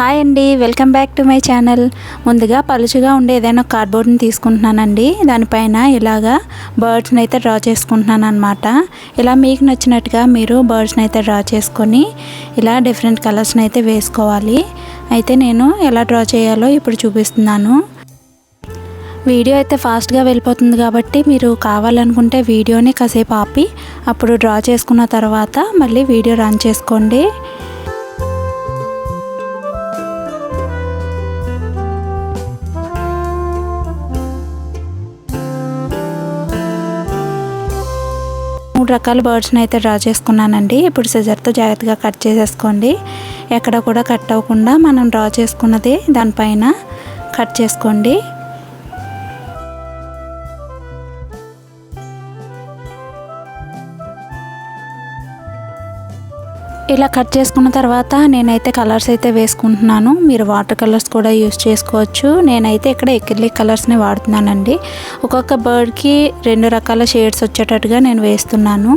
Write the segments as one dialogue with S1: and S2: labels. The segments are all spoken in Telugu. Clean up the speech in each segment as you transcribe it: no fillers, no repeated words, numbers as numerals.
S1: హాయ్ అండి, welcome back to my channel. ముందుగా పలుచగా ఉండే ఏదైనా కార్డ్బోర్డ్ని తీసుకుంటున్నానండి. దానిపైన ఇలాగా బర్డ్స్ని అయితే డ్రా చేసుకుంటున్నాను అనమాట. ఇలా మీకు నచ్చినట్టుగా మీరు బర్డ్స్ని అయితే డ్రా చేసుకొని ఇలా డిఫరెంట్ కలర్స్ని అయితే వేసుకోవాలి. అయితే నేను ఎలా డ్రా చేయాలో ఇప్పుడు చూపిస్తున్నాను. వీడియో అయితే ఫాస్ట్గా వెళ్ళిపోతుంది కాబట్టి మీరు కావాలనుకుంటే వీడియోని కాసేపు ఆపి అప్పుడు డ్రా చేసుకున్న తర్వాత మళ్ళీ వీడియో రన్ చేసుకోండి. మూడు రకాల బర్డ్స్ని అయితే డ్రా చేసుకున్నానండి. ఇప్పుడు సిజర్తో జాగ్రత్తగా కట్ చేసేసుకోండి. ఎక్కడ కూడా కట్ అవ్వకుండా మనం డ్రా చేసుకున్నది దానిపైన కట్ చేసుకోండి. ఇలా కట్ చేసుకున్న తర్వాత నేనైతే కలర్స్ అయితే వేసుకుంటున్నాను. మీరు వాటర్ కలర్స్ కూడా యూస్ చేసుకోవచ్చు. నేనైతే ఇక్కడ ఎక్రిలిక్ కలర్స్ని వాడుతున్నానండి. ఒక్కొక్క బర్డ్కి 2 రకాల షేడ్స్ వచ్చేటట్టుగా నేను వేస్తున్నాను.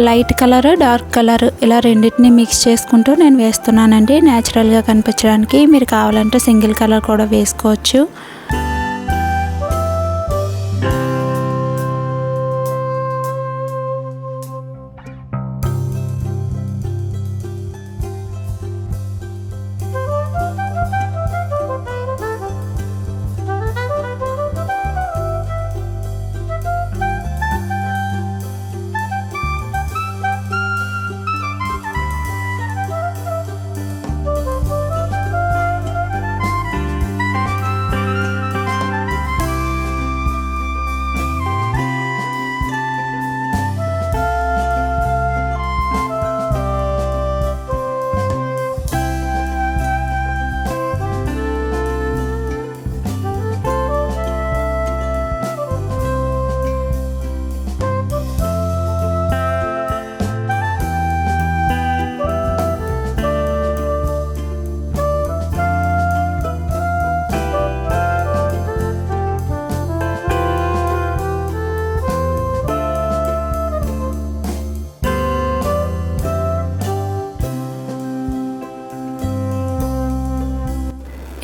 S1: లైట్ కలర్, డార్క్ కలర్ ఇలా రెండింటిని మిక్స్ చేసుకుంటూ నేను వేస్తున్నానండి. న్యాచురల్గా కనిపించడానికి. మీరు కావాలంటే సింగిల్ కలర్ కూడా వేసుకోవచ్చు.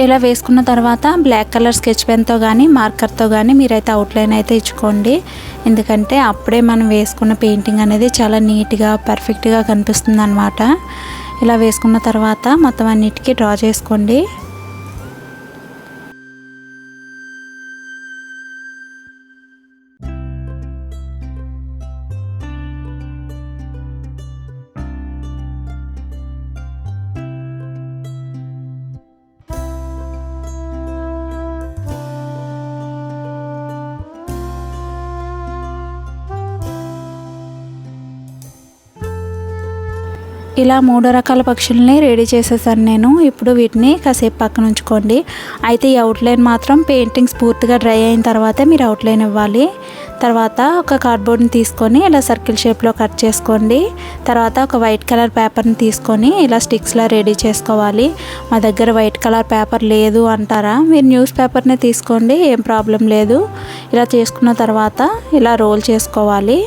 S1: ఇలా వేసుకున్న తర్వాత బ్లాక్ కలర్ స్కెచ్ పెన్తో కానీ మార్కర్తో కానీ మీరైతే అవుట్లైన్ అయితే ఇచ్చుకోండి. ఎందుకంటే అప్పుడే మనం వేసుకున్న పెయింటింగ్ అనేది చాలా నీట్గా పర్ఫెక్ట్గా కనిపిస్తుంది అన్నమాట. ఇలా వేసుకున్న తర్వాత మొత్తం అన్నిటికీ డ్రా చేసుకోండి. ఇలా 3 రకాల పక్షుల్ని రెడీ చేసేసాను నేను. ఇప్పుడు వీటిని కాసేపు పక్కన ఉంచుకోండి. అయితే ఈ అవుట్లైన్ మాత్రం పెయింటింగ్స్ పూర్తిగా డ్రై అయిన తర్వాతే మీరు అవుట్లైన్ ఇవ్వాలి. తర్వాత ఒక కార్డ్బోర్డ్ని తీసుకొని ఇలా సర్కిల్ షేప్లో కట్ చేసుకోండి. తర్వాత ఒక వైట్ కలర్ పేపర్ని తీసుకొని ఇలా స్టిక్స్లా రెడీ చేసుకోవాలి. మా దగ్గర వైట్ కలర్ పేపర్ లేదు అంటారా, మీరు న్యూస్ పేపర్ని తీసుకోండి, ఏం ప్రాబ్లం లేదు. ఇలా చేసుకున్న తర్వాత ఇలా రోల్ చేసుకోవాలి.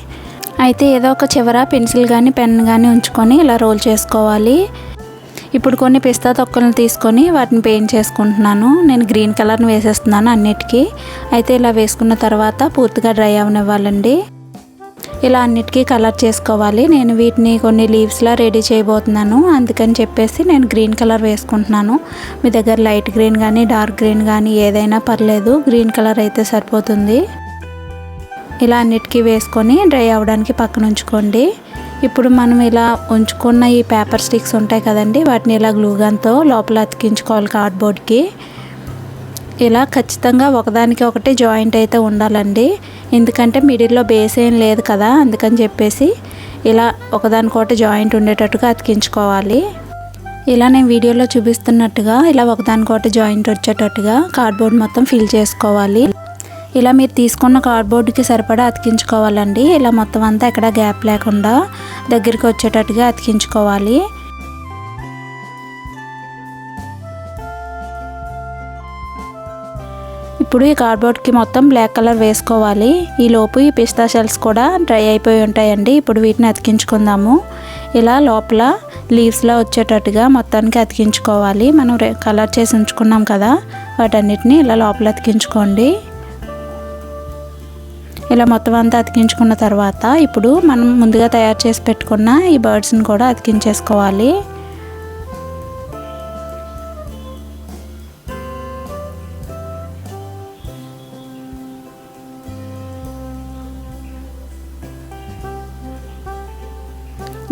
S1: అయితే ఏదో ఒక చివర పెన్సిల్ కానీ పెన్ కానీ ఉంచుకొని ఇలా రోల్ చేసుకోవాలి. ఇప్పుడు కొన్ని పిస్తా తొక్కలను తీసుకొని వాటిని పెయింట్ చేసుకుంటున్నాను. నేను గ్రీన్ కలర్ని వేసేస్తున్నాను అన్నిటికీ. అయితే ఇలా వేసుకున్న తర్వాత పూర్తిగా డ్రై అవనివ్వాలండి. ఇలా అన్నిటికీ కలర్ చేసుకోవాలి. నేను వీటిని కొన్ని లీవ్స్లా రెడీ చేయబోతున్నాను. అందుకని చెప్పేసి నేను గ్రీన్ కలర్ వేసుకుంటున్నాను. మీ దగ్గర లైట్ గ్రీన్ కానీ డార్క్ గ్రీన్ కానీ ఏదైనా పర్లేదు, గ్రీన్ కలర్ అయితే సరిపోతుంది. ఇలా అన్నిటికీ వేసుకొని డ్రై అవ్వడానికి పక్కన ఉంచుకోండి. ఇప్పుడు మనం ఇలా ఉంచుకున్న ఈ పేపర్ స్టిక్స్ ఉంటాయి కదండి, వాటిని ఇలా గ్లూగన్తో లోపల అతికించుకోవాలి కార్డ్బోర్డ్కి. ఇలా ఖచ్చితంగా ఒకదానికి ఒకటి జాయింట్ అయితే ఉండాలండి. ఎందుకంటే మిడిల్లో బేస్ ఏం లేదు కదా, అందుకని చెప్పేసి ఇలా ఒకదానికొకటి జాయింట్ ఉండేటట్టుగా అతికించుకోవాలి. ఇలా నేను వీడియోలో చూపిస్తున్నట్టుగా ఇలా ఒకదానికొకటి జాయింట్ వచ్చేటట్టుగా కార్డ్బోర్డ్ మొత్తం ఫిల్ చేసుకోవాలి. ఇలా మీరు తీసుకున్న కార్డ్బోర్డ్కి సరిపడా అతికించుకోవాలండి. ఇలా మొత్తం అంతా ఎక్కడ గ్యాప్ లేకుండా దగ్గరికి వచ్చేటట్టుగా అతికించుకోవాలి. ఇప్పుడు ఈ కార్డ్బోర్డ్కి మొత్తం బ్లాక్ కలర్ వేసుకోవాలి. ఈలోపు ఈ పిస్తా షెల్స్ కూడా డ్రై అయిపోయి ఉంటాయండి. ఇప్పుడు వీటిని అతికించుకుందాము. ఇలా లోపల లీవ్స్లో వచ్చేటట్టుగా మొత్తానికి అతికించుకోవాలి. మనం కలర్ చేసి ఉంచుకున్నాం కదా, వాటన్నిటిని ఇలా లోపల అతికించుకోండి. ఇలా మొత్తం అంతా అతికించుకున్న తర్వాత ఇప్పుడు మనం ముందుగా తయారు చేసి పెట్టుకున్న ఈ బర్డ్స్ని కూడా అతికించేసుకోవాలి.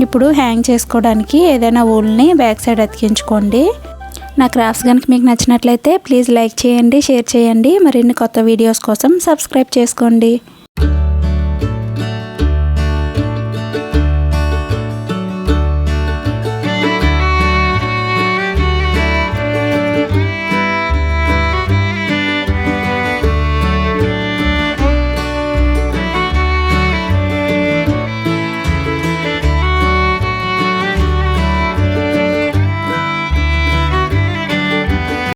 S1: ఇప్పుడు హ్యాంగ్ చేసుకోవడానికి ఏదైనా వూల్ని బ్యాక్ సైడ్ అతికించుకోండి. నా క్రాఫ్ట్స్ కనుక మీకు నచ్చినట్లయితే ప్లీజ్ లైక్ చేయండి, షేర్ చేయండి. మరిన్ని కొత్త వీడియోస్ కోసం సబ్స్క్రైబ్ చేసుకోండి.